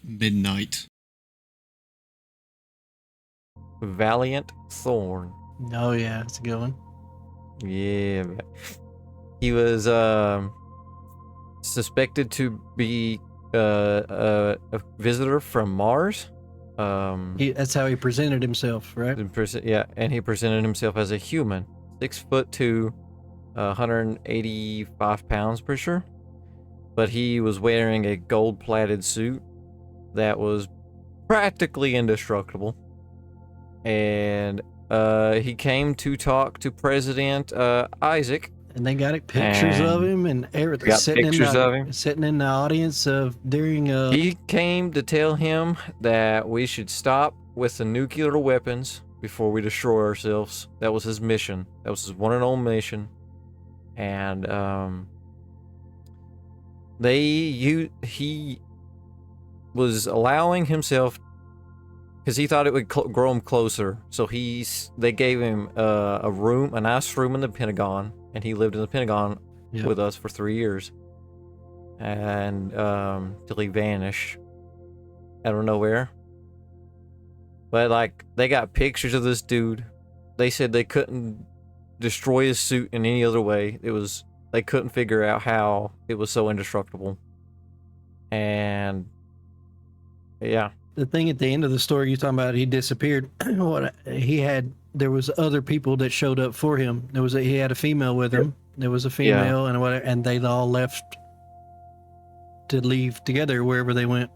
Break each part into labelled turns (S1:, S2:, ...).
S1: midnight.
S2: Valiant Thorn.
S3: Oh yeah, that's a good one.
S2: Yeah, he was suspected to be a visitor from Mars.
S3: That's how he presented himself, right?
S2: Yeah, and he presented himself as a human, 6'2", 185 pounds, pretty sure. But he was wearing a gold-plated suit that was practically indestructible. And he came to talk to President Isaac.
S3: And they got pictures of him and everything.
S2: Sitting
S3: in the audience during.
S2: He came to tell him that we should stop with the nuclear weapons before we destroy ourselves. That was his mission. That was his one and only mission. And he was allowing himself, because he thought it would grow him closer. So they gave him a nice room in the Pentagon, and he lived in the Pentagon with us for 3 years. And till he vanished out of nowhere. But like, they got pictures of this dude. They said they couldn't destroy his suit in any other way. They couldn't figure out how it was so indestructible. And yeah.
S3: The thing at the end of the story you're talking about, he disappeared. There was other people that showed up for him. He had a female with him. There was a female and they all left to leave together wherever they went.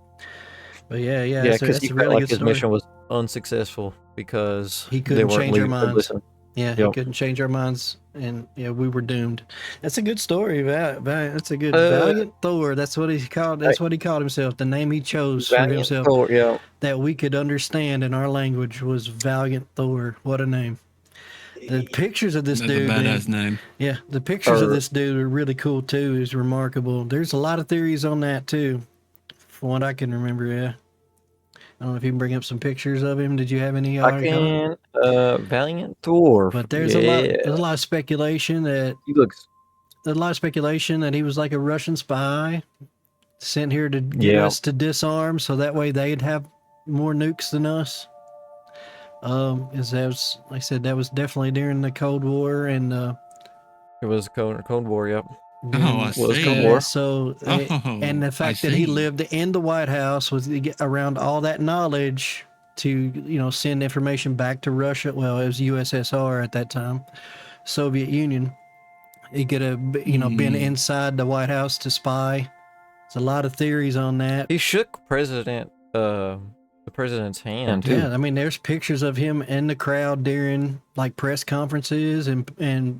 S3: But yeah.
S2: Because he felt like his mission was unsuccessful because
S3: he couldn't change our minds. Yeah, he couldn't change our minds, and we were doomed. That's a good story. That's a good Valiant Thor. That's what he called. That's what he called himself. The name he chose for himself,
S2: Thor,
S3: that we could understand in our language, was Valiant Thor. What a name! The pictures of this dude,
S1: a badass name.
S3: Yeah, the pictures of this dude are really cool too. It's remarkable. There's a lot of theories on that too, from what I can remember. Yeah. I don't know if you can bring up some pictures of him. Did you have any?
S2: I can. Valiant Thor.
S3: But there's a lot of speculation that he was like a Russian spy sent here to get us to disarm, so that way they'd have more nukes than us. Like I said, that was definitely during the Cold War, and
S2: it was Cold War. Yep.
S1: I see.
S3: So, and the fact that he lived in the White House was around all that knowledge to, send information back to Russia. Well, it was USSR at that time, Soviet Union. He could have, been inside the White House to spy. There's a lot of theories on that.
S2: He shook the president's hand too.
S3: Yeah, I mean, there's pictures of him in the crowd during like press conferences and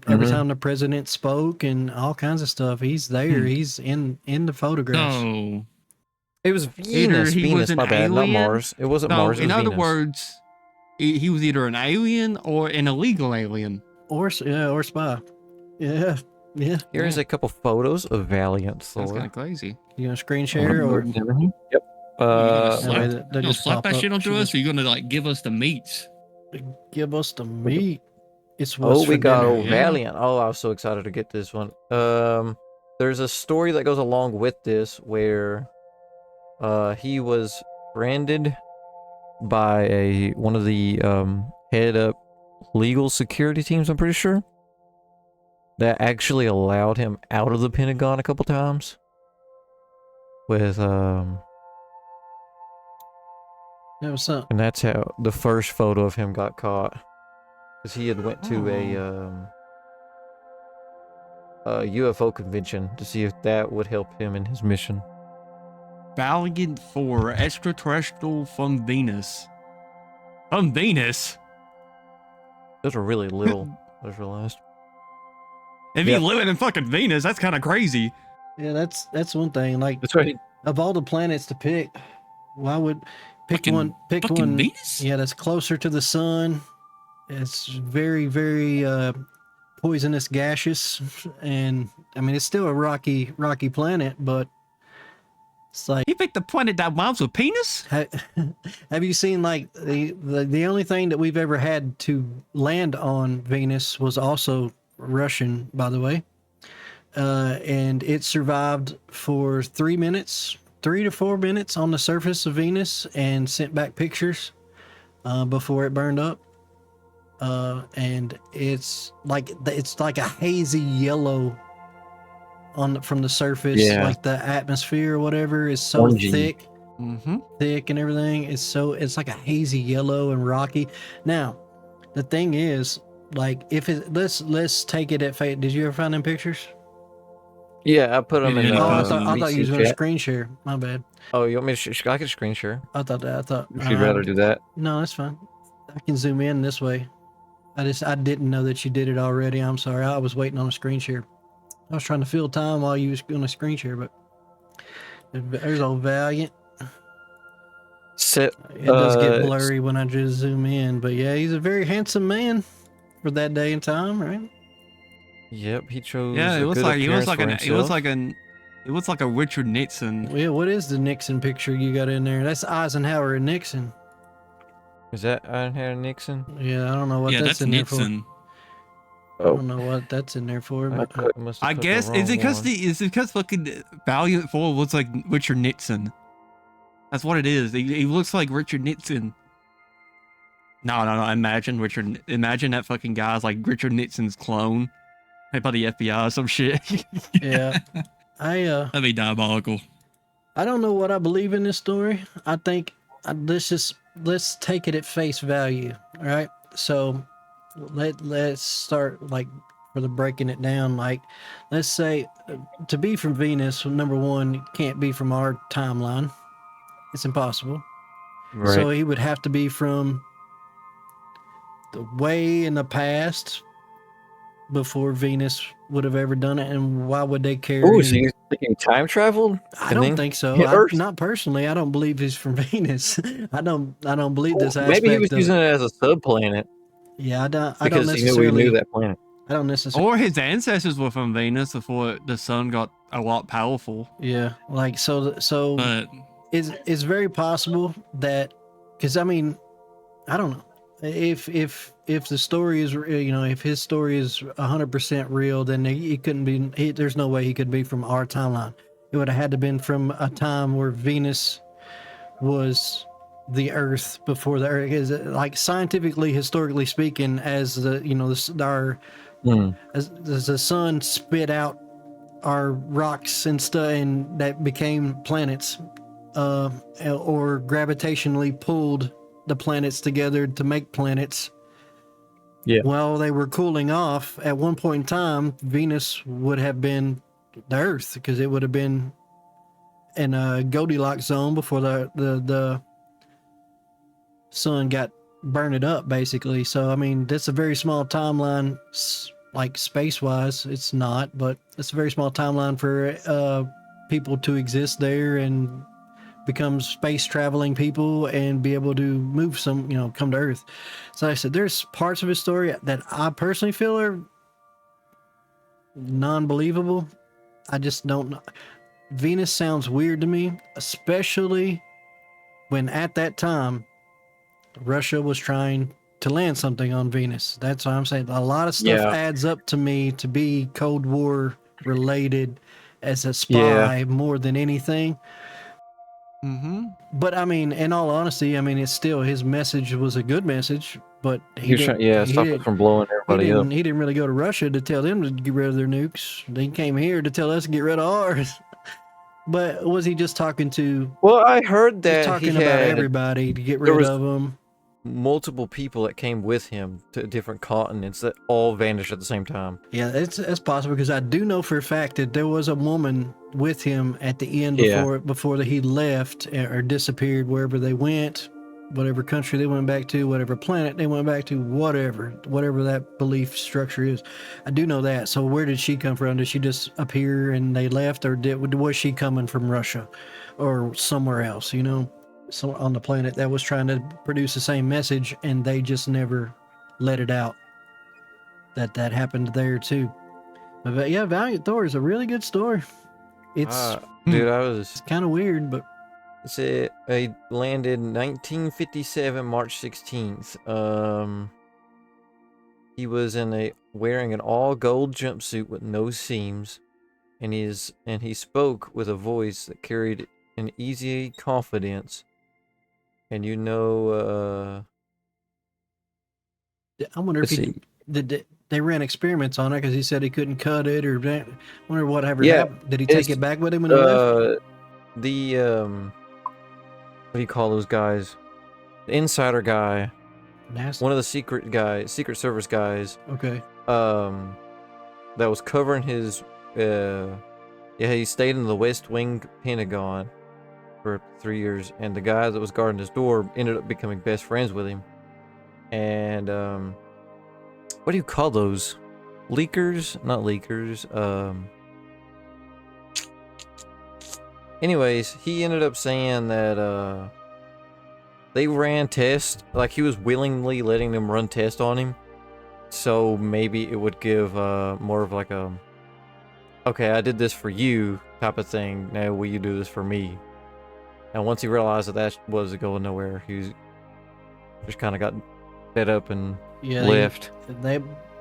S3: every time the president spoke and all kinds of stuff. He's there. He's in the photographs.
S1: No,
S2: it was Venus. My bad, not Mars. It wasn't Mars.
S1: In other words, he was either an alien or an illegal alien,
S3: or spy. Yeah.
S2: Here's a couple photos of Valiant Thor.
S1: That's kind of crazy.
S3: You gonna screen share or?
S2: Yep.
S1: Slap that shit onto us, or you're gonna give us the meat?
S3: Give us the meat.
S2: We got Valiant. Oh, I was so excited to get this one. There's a story that goes along with this where he was branded by one of the head up legal security teams, I'm pretty sure, that actually allowed him out of the Pentagon a couple times with and that's how the first photo of him got caught, because he had went to a UFO convention to see if that would help him in his mission.
S1: Valiant Thor, extraterrestrial from Venus. From Venus?
S2: Those are really little. I just realized.
S1: If you living in fucking Venus, that's kind of crazy.
S3: Yeah, that's one thing. Like,
S2: that's right.
S3: Of all the planets to pick, why would pick one?
S1: Venus?
S3: Yeah, that's closer to the sun. It's very, very poisonous, gaseous, and I mean it's still a rocky planet, but it's like
S1: he picked the planet that rhymes with penis.
S3: Have you seen like the only thing that we've ever had to land on Venus was also Russian, by the way, and it survived for 3 minutes 3 to 4 minutes on the surface of Venus and sent back pictures before it burned up. And it's like a hazy yellow from the surface, like the atmosphere or whatever is so
S2: Orangey.
S3: thick and everything. It's like a hazy yellow and rocky. Now, the thing is, like, let's take it at face. Did you ever find them pictures?
S2: Yeah, I put them in.
S3: I thought you was going to screen share. My bad.
S2: Oh, you want me to? I can screen share.
S3: I thought.
S2: If you'd rather do that.
S3: No, that's fine. I can zoom in this way. I didn't know that you did it already. I'm sorry. I was waiting on a screen share. I was trying to fill time while you was going to screen share, but there's old Valiant. It does get blurry when I just zoom in, but yeah, he's a very handsome man for that day and time, right?
S2: Yep, he chose.
S1: Yeah, it looks like a Richard Nixon.
S3: Yeah, what is the Nixon picture you got in there? That's Eisenhower and Nixon.
S2: Is that Eisenhower and Nixon?
S3: Yeah, I don't know what that's in
S1: Nixon.
S3: there for. I don't know what that's in there for. But
S1: I guess is it because fucking Valiant Thor looks like Richard Nixon. That's what it is. He looks like Richard Nixon. No. Imagine that fucking guy's like Richard Nixon's clone. Made by the FBI or some shit.
S3: Yeah.
S1: That'd be diabolical.
S3: I don't know what I believe in this story. I think let's take it at face value. All right. So let's start like for the breaking it down. Like, let's say to be from Venus, number one, can't be from our timeline. It's impossible.
S2: Right.
S3: So he would have to be from the way in the past before Venus would have ever done it. And why would they care?
S2: Oh, so you're thinking time traveled?
S3: I don't think so. Not personally. I don't believe he's from Venus. I don't believe this aspect.
S2: Maybe he was using it as a subplanet.
S3: Yeah, I don't
S2: because
S3: necessarily.
S2: He knew that planet.
S3: I don't necessarily.
S1: Or his ancestors were from Venus before the sun got a lot powerful.
S3: Yeah, like so.
S1: But
S3: it's very possible that, because I mean, I don't know if the story is, if his story is 100% real, then he couldn't be. There's no way he could be from our timeline. It would have had to been from a time where Venus was the Earth before the Earth. Is like scientifically, historically speaking, as the as the sun spit out our rocks and stuff, and that became planets, or gravitationally pulled the planets together to make planets.
S2: Yeah.
S3: While they were cooling off, at one point in time, Venus would have been the Earth, because it would have been in a Goldilocks zone before the sun got burned up, basically. So I mean, that's a very small timeline, like space-wise. It's not, but it's a very small timeline for people to exist there and become space traveling people and be able to move come to Earth. So like I said, there's parts of his story that I personally feel are non-believable. I just don't know. Venus sounds weird to me, especially when at that time Russia was trying to land something on Venus. That's what I'm saying. A lot of stuff adds up to me to be Cold War related as a spy more than anything.
S1: Mm-hmm.
S3: But I mean, in all honesty, I mean, it's still, his message was a good message, but
S2: he was trying, stop it from blowing everybody up.
S3: He didn't really go to Russia to tell them to get rid of their nukes. He came here to tell us to get rid of ours. But was he just talking to?
S2: Well, I heard that
S3: talking about everybody to get rid of them.
S2: Multiple people that came with him to different continents that all vanished at the same time.
S3: Yeah, that's possible, because I do know for a fact that there was a woman with him at the end before he left or disappeared wherever they went, whatever country they went back to, whatever planet they went back to, whatever that belief structure is. I do know that. So where did she come from? Did she just appear and they left, or was she coming from Russia or somewhere else, so on the planet that was trying to produce the same message, and they just never let it out that happened there too. But yeah, Valiant Thor is a really good story. It's
S2: dude,
S3: it's kind of weird, but
S2: he landed 1957 March 16th. He was wearing an all gold jumpsuit with no seams, and he spoke with a voice that carried and easy confidence. And you know,
S3: I wonder if
S2: let's
S3: he
S2: see.
S3: did. They ran experiments on it because he said he couldn't cut it, or I wonder whatever
S2: Yeah,
S3: happened. Did he take
S2: it's
S3: it back with him when he left?
S2: the what do you call those guys? The insider guy,
S3: Nasty.
S2: one of the Secret Service guys.
S3: Okay.
S2: That was covering his he stayed in the West Wing Pentagon for 3 years, and the guy that was guarding his door ended up becoming best friends with him. And what do you call those? Leakers? Not leakers. Anyways, he ended up saying that they ran tests, like he was willingly letting them run tests on him, so maybe it would give more of like a, okay, I did this for you type of thing, now will you do this for me? And once he realized that was going nowhere, he was just kind of got fed up and left.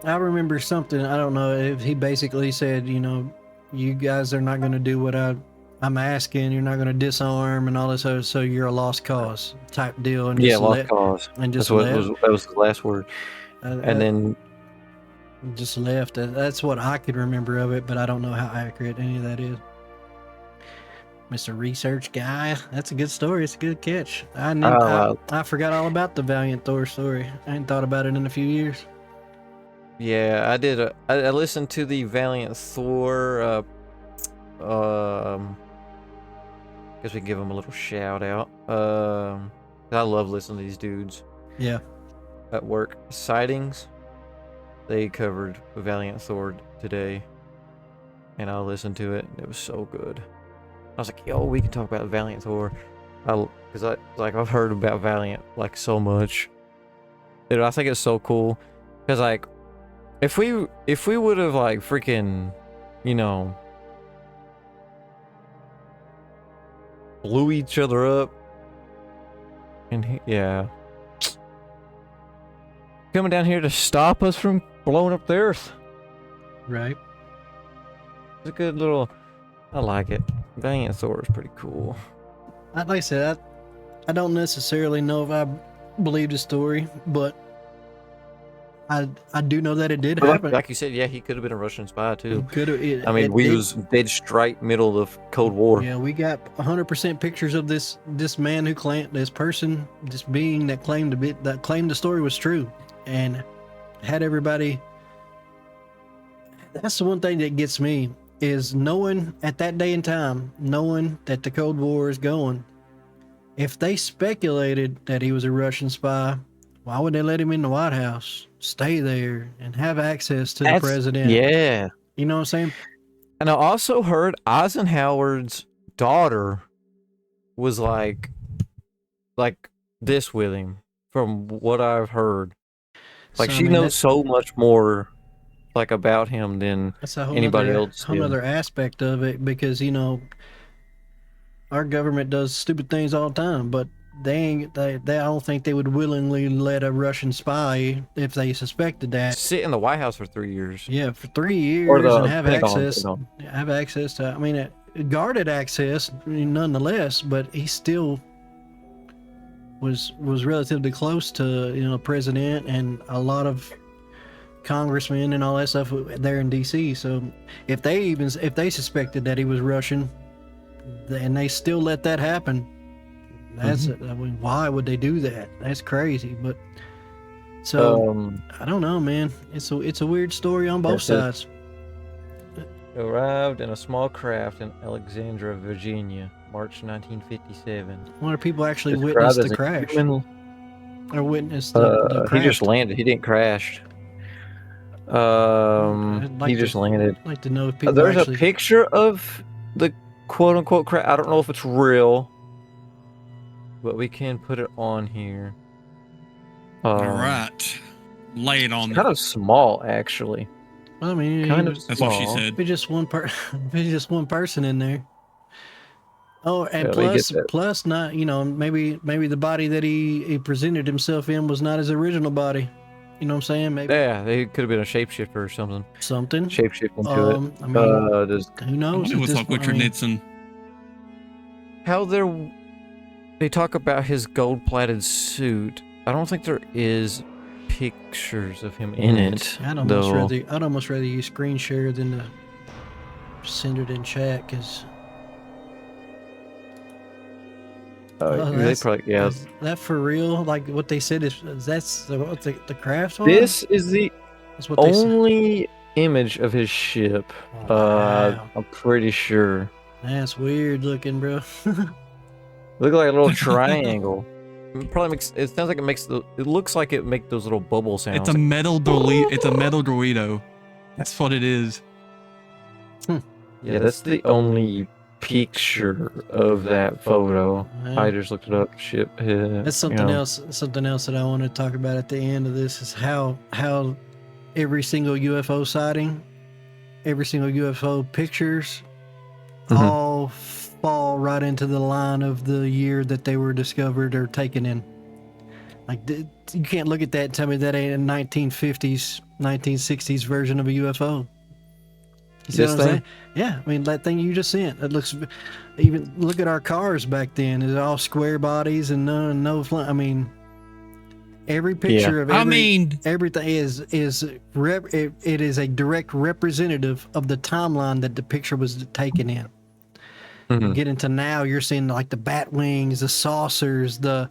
S3: I remember something, I don't know, if he basically said, you know, you guys are not going to do what I'm asking, you're not going to disarm and all this other, so you're a lost cause type deal. And
S2: Lost cause.
S3: And just
S2: that was his last word. And then
S3: just left. That's what I could remember of it, but I don't know how accurate any of that is. Mr. Research Guy, that's a good story. It's a good catch. I forgot all about the Valiant Thor story. I hadn't thought about it in a few years.
S2: Yeah, I did. I listened to the Valiant Thor. Guess we can give him a little shout out. I love listening to these dudes.
S3: Yeah.
S2: At work. Sightings. They covered Valiant Thor today, and I listened to it. It was so good. I was like, yo, we can talk about Valiant Thor. Because I've heard about Valiant like so much. Dude, I think it's so cool. Because like, if we would have like freaking, you know, blew each other up, and coming down here to stop us from blowing up the earth.
S3: Right.
S2: It's a good little. I like it. Valiant Thor is pretty cool.
S3: Like I said, I don't necessarily know if I believe the story, but I do know that it did happen.
S2: Like you said, yeah, he could have been a Russian spy too.
S3: I mean,
S2: we was dead straight middle of the Cold War.
S3: Yeah, we got 100% pictures of this man who claimed, this being that claimed the story was true, and had everybody. That's the one thing that gets me, is knowing at that day and time, knowing that the Cold War is going. If they speculated that he was a Russian spy, why would they let him in the White House, stay there, and have access to the president?
S2: Yeah.
S3: You know what I'm saying?
S2: And I also heard Eisenhower's daughter was like this with him, from what I've heard. Like, she knows so much more like about him than anybody else.
S3: That's a whole other aspect of it, because, you know, our government does stupid things all the time, but I don't think they would willingly let a Russian spy, if they suspected that,
S2: sit in the White House for 3 years.
S3: Yeah, for 3 years, and have access to. I mean, guarded access nonetheless, but he still was relatively close to, you know, president and a lot of congressmen and all that stuff there in DC. So if they suspected that he was Russian, and they still let that happen, that's I mean, why would they do that? That's crazy. But so I don't know, man. It's a weird story on both sides.
S2: Arrived in a small craft in Alexandria, Virginia, March 1957.
S3: A lot of people actually witnessed the crash. Or witnessed the crash.
S2: He just landed. He didn't crash. He just landed.
S3: I'd like to know if people
S2: There's a picture of the quote-unquote crash. I don't know if it's real, but we can put it on here.
S1: All right. Lay it on.
S2: Kind of small, actually.
S3: Well, I mean,
S1: that's what she said.
S3: Be just one person in there. Oh, and plus, not, you know, maybe the body that he presented himself in was not his original body. You know what I'm saying? Maybe.
S2: Yeah, they could have been a shapeshifter or something.
S3: Shapeshift
S2: into it.
S3: I mean, who knows?
S1: It was like Richard Nixon.
S2: how they talk about his gold-plated suit. I don't think there is pictures of him in it.
S3: I'd almost rather you screen share than to send it in chat, because
S2: They probably, yeah.
S3: is that for real? Like what they said is that's what the craft one?
S2: This is the
S3: That's what they said.
S2: only image of his ship.
S3: Oh, wow.
S2: I'm pretty sure.
S3: That's weird looking, bro.
S2: Look like a little triangle. It probably makes. It sounds like it makes the. It looks like it makes those little bubble sounds.
S1: It's a metal Dorito. That's what it is.
S2: Yeah, that's the only picture of that photo.
S3: Yeah.
S2: I just looked it up. Ship.
S3: That's something else. Something else that I want to talk about at the end of this is how every single UFO sighting, every single UFO pictures, all fall right into the line of the year that they were discovered or taken in. Like you can't look at that and tell me that ain't a 1950s, 1960s version of a UFO. You see what I'm saying? Yeah, I mean that thing you just sent. It looks. Even look at our cars back then. It's all square bodies and no. I mean, every picture of everything is it is a direct representative of the timeline that the picture was taken in. You get into now, you're seeing like the bat wings, the saucers, the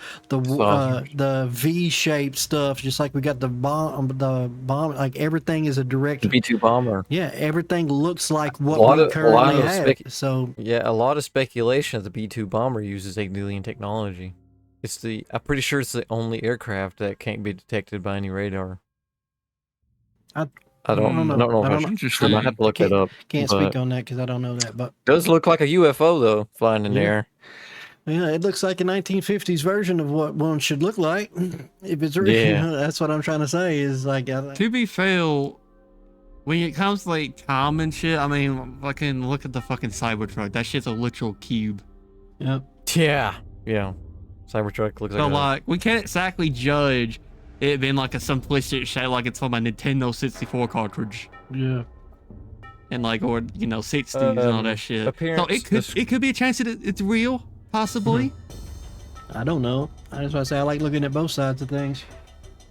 S3: V-shaped stuff, just like we got the bomb, like everything is a direct.
S2: The B-2 bomber.
S3: Yeah, everything looks like what we currently have. So
S2: yeah, a lot of speculation that the B-2 bomber uses alien technology. I'm pretty sure it's the only aircraft that can't be detected by any radar. I don't know. I might have to look that up.
S3: Can't speak on that because I don't know that. But
S2: does look like a UFO though, flying in the air.
S3: Yeah, it looks like a 1950s version of what one should look like. If it's real, that's what I'm trying to say. Is like
S1: to be fair, when it comes to like time and shit, I mean, fucking look at the fucking Cybertruck. That shit's a literal cube.
S3: Yep.
S2: Yeah. Cybertruck looks
S1: like we can't exactly judge it being like a simplistic shit, like it's from a Nintendo 64 cartridge.
S3: Yeah.
S1: And like, or 60s and all that shit. So it could be a chance that it's real, possibly.
S3: I don't know. That's why I say I like looking at both sides of things.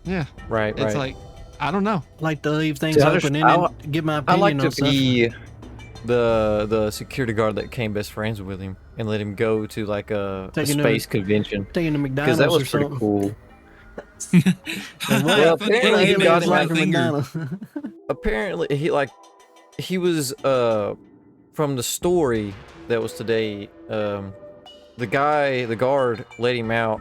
S1: Yeah.
S2: Right.
S1: It's like I don't know.
S3: I like to leave things open and give my opinion.
S2: I like
S3: on
S2: to be the security guard that came best friends with him and let him go to like a space convention.
S3: Taking to McDonald's,
S2: because that was pretty cool. Well, apparently he got him out McDonald's. Apparently he was from the story that was today. The guard let him out,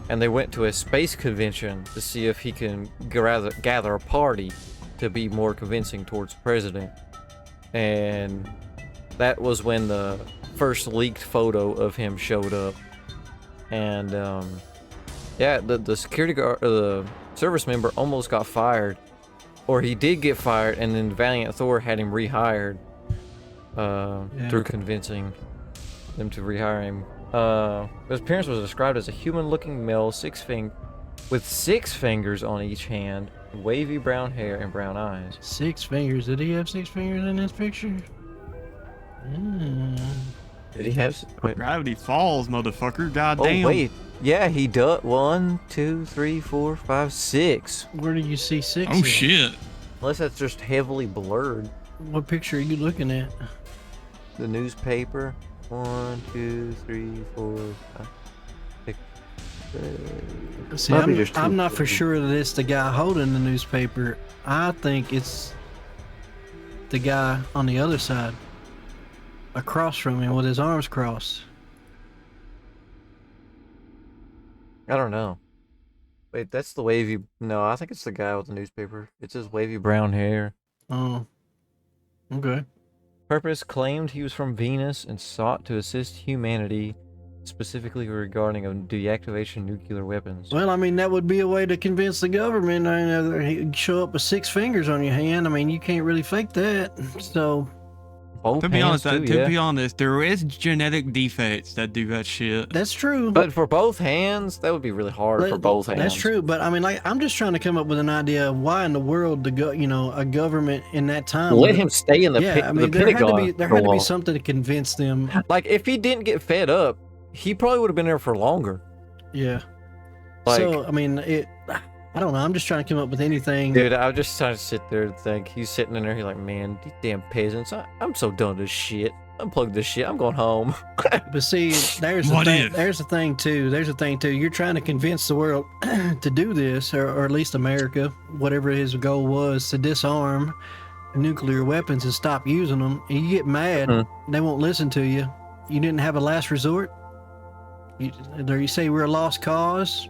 S2: and they went to a space convention to see if he can gather a party to be more convincing towards the president. And that was when the first leaked photo of him showed up. And the security guard, the service member, almost got fired, or he did get fired, and then Valiant Thor had him rehired through convincing them to rehire him. His appearance was described as a human-looking male, with 6 fingers on each hand, wavy brown hair, and brown eyes.
S3: 6 fingers? Did he have 6 fingers in this picture?
S2: Did he have? Wait.
S1: Gravity Falls, motherfucker! Goddamn!
S2: Oh wait, yeah, he does. 1, 2, 3, 4, 5, 6.
S3: Where do you see 6?
S1: Oh shit!
S2: Unless that's just heavily blurred.
S3: What picture are you looking at?
S2: The newspaper. 1, 2, 3, 4, 5, 6.
S3: See, I'm not for sure that it's the guy holding the newspaper. I think it's the guy on the other side, across from him with his arms crossed.
S2: I don't know. Wait, that's the wavy. No, I think it's the guy with the newspaper. It's his wavy brown hair.
S3: Oh, okay.
S2: Purpose claimed he was from Venus and sought to assist humanity, specifically regarding deactivation nuclear weapons.
S3: Well, I mean, that would be a way to convince the government. He'd show up with 6 fingers on your hand. I mean, you can't really fake that. So,
S1: to be honest, there is genetic defects that do that shit.
S3: That's true.
S2: But for both hands, that would be really hard for both hands.
S3: That's true. But I mean, like, I'm just trying to come up with an idea of why in the world a government in that time
S2: let him stay in the
S3: I mean,
S2: Pentagon.
S3: There had to be something to convince them.
S2: Like, if he didn't get fed up, he probably would have been there for longer.
S3: Yeah.
S2: Like,
S3: So I mean, I don't know. I'm just trying to come up with anything.
S2: dude, I was just trying to sit there and think. He's sitting in there. He's like, man, these damn peasants. I'm so done with this shit. Unplug this shit. I'm going home.
S3: But see, there's the thing too. You're trying to convince the world to do this, or at least America, whatever his goal was, to disarm nuclear weapons and stop using them. And you get mad, they won't listen to you. You didn't have a last resort. You say we're a lost cause.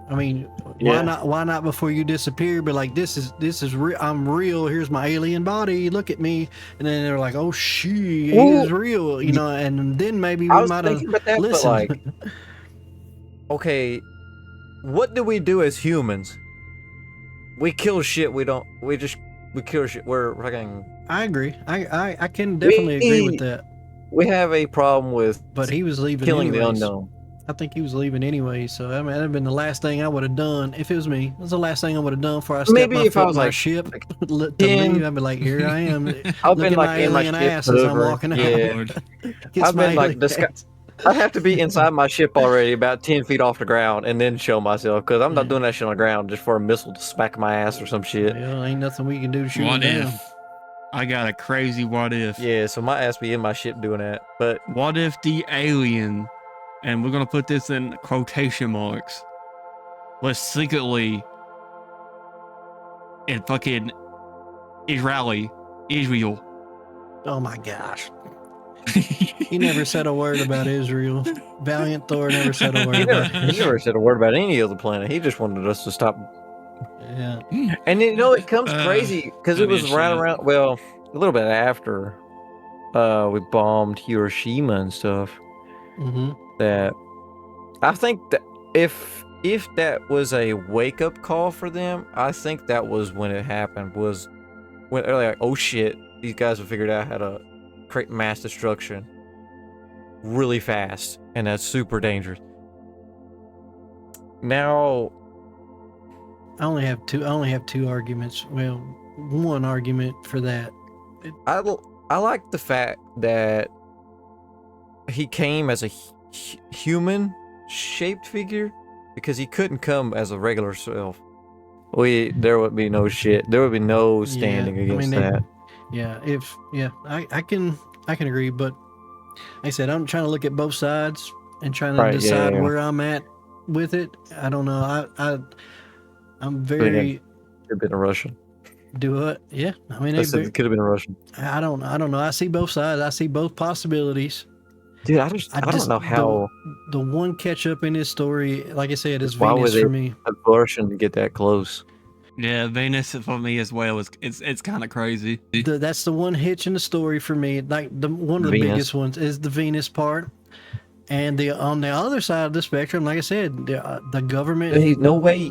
S3: I mean, why not? Why not before you disappear? But like, this is real. I'm real. Here's my alien body. Look at me. And then they're like, oh, he is real. You know. And then maybe we might have listened.
S2: Like, okay, what do we do as humans? We kill shit. We kill shit. We're fucking.
S3: I agree. I can definitely agree with that.
S2: We have a problem with.
S3: But he was leaving.
S2: Killing
S3: anyways.
S2: the unknown.
S3: I think he was leaving anyway, so I mean, that'd have been the last thing I would have done if it was me. It was the last thing I would have done before I stepped my foot in my ship. To me, I'd be like, here I am.
S2: I've been like in my ship
S3: ass as I'm walking out.
S2: I've been like this guy. I have to be inside my ship already, about 10 feet off the ground, and then show myself, because I'm not doing that shit on the ground just for a missile to smack my ass or some shit.
S3: Well, ain't nothing we can do to shoot him down.
S1: I got a crazy what if.
S2: Yeah, so my ass be in my ship doing that. But
S1: what if the alien, and we're gonna put this in quotation marks, was secretly in fucking Israel?
S3: Oh my gosh. He never said a word about Israel. Valiant Thor never said a word about Israel.
S2: He never said a word about any other planet. He just wanted us to stop.
S3: Yeah.
S2: And you know, it comes crazy because it was right around, well, a little bit after we bombed Hiroshima and stuff. That I think that if that was a wake up call for them, I think that was when it happened. Was when they're like, oh shit, these guys have figured out how to create mass destruction really fast, and that's super dangerous. Now,
S3: I only have two arguments. Well, one argument for that.
S2: I like the fact that he came as a human shaped figure, because he couldn't come as a regular self. There would be no shit. There would be no standing against that.
S3: I can agree, but like I said, I'm trying to look at both sides and trying to decide where I'm at with it. I don't know. I'm very.
S2: Could have been a Russian.
S3: Do it? Yeah. I mean,
S2: it could have been a Russian.
S3: I don't know. I see both sides. I see both possibilities.
S2: Dude, I don't know how
S3: the one catch up in this story, like I said, is Venus for me.
S2: A Russian to get that close.
S1: Yeah, Venus for me as well. It's kind of crazy.
S3: That's the one hitch in the story for me. Like one of the biggest ones is the Venus part, and on the other side of the spectrum, like I said, the government.
S2: Hey, no way.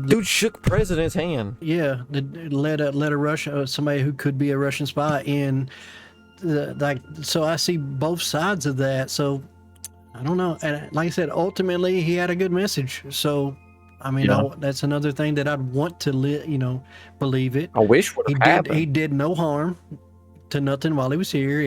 S2: Dude shook president's hand.
S3: Yeah, let a Russian, somebody who could be a Russian spy in. So I see both sides of that. So I don't know. And like I said, ultimately he had a good message. So I mean, that's another thing that I'd want to believe it.
S2: I wish would have happened.
S3: He did no harm to nothing while he was here.